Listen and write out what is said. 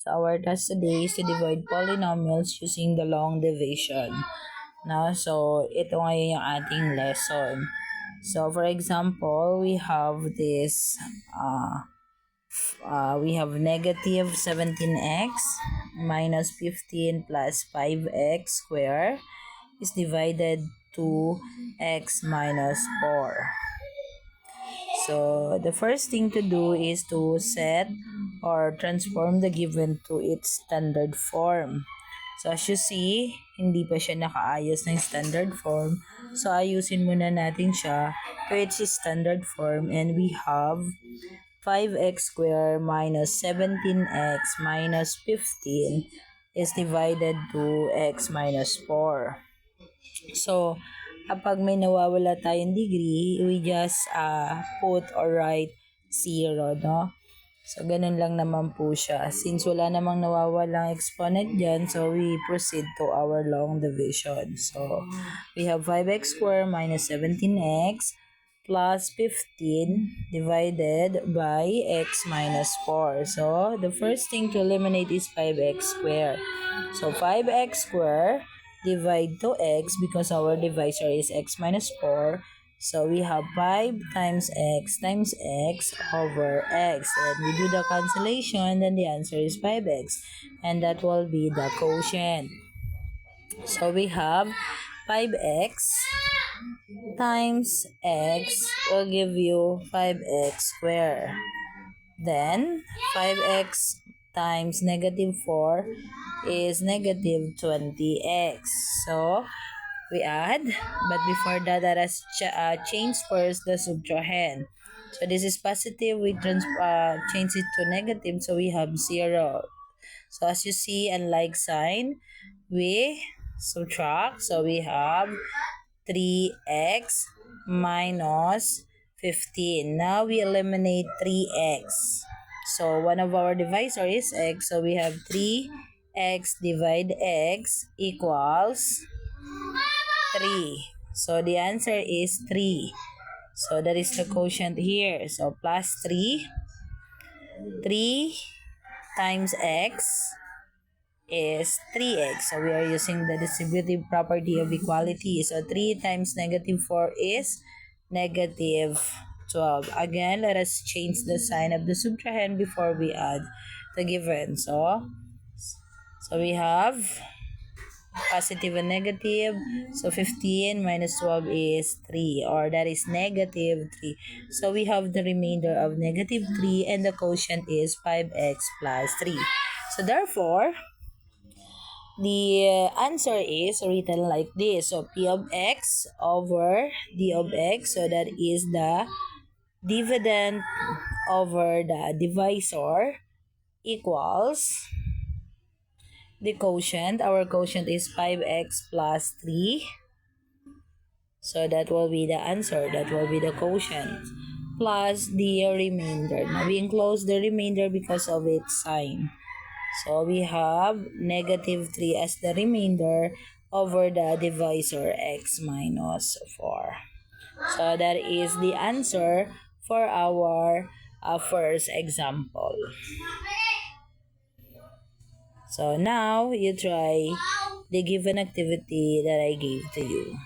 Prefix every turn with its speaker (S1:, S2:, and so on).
S1: So our task today is to divide polynomials using the long division. Now, so ito ngayon yung ating lesson. So for example, we have this, we have negative 17x minus 15 plus 5x squared is divided to x minus 4. So, the first thing to do is to set or transform the given to its standard form. So, as you see, hindi pa siya nakaayos ng standard form. So, ayusin muna natin siya to its standard form, and we have 5x squared minus 17x minus 15 is divided to x minus 4. So, kapag may nawawala tayong degree, we just put or write 0, no? So, ganun lang naman po siya. Since wala namang nawawalang exponent dyan, so we proceed to our long division. So, we have 5x squared minus 17x plus 15 divided by x minus 4. So, the first thing to eliminate is 5x squared. So, 5x squared divide to x because our divisor is x minus 4. So, we have 5 times x over x. And we do the cancellation, then the answer is 5x. And that will be the quotient. So, we have 5x times x will give you 5x squared. Then, 5x times negative 4 is negative 20x. So, we add, but before that, let us change first the subtrahend. So, this is positive, we change it to negative, so we have 0. So, as you see, unlike sign, we subtract, so we have 3x minus 15. Now, we eliminate 3x. So, one of our divisor is x. So, we have 3x divide x equals 3. So, the answer is 3. So, that is the quotient here. So, plus 3. 3 times x is 3x. So, we are using the distributive property of equality. So, 3 times negative 4 is negative 12. Again, let us change the sign of the subtrahend before we add the given. So we have positive and negative. So 15 minus 12 is 3, or that is negative 3. So we have the remainder of negative 3, and the quotient is 5x plus 3. So therefore, the answer is written like this. So P of x over D of x. So that is the dividend over the divisor equals the quotient. Our quotient is 5x plus 3. So that will be the answer. That will be the quotient. Plus the remainder. Now we enclose the remainder because of its sign. So we have negative 3 as the remainder over the divisor x minus 4. So that is the answer for our first example. So now you try the given activity that I gave to you.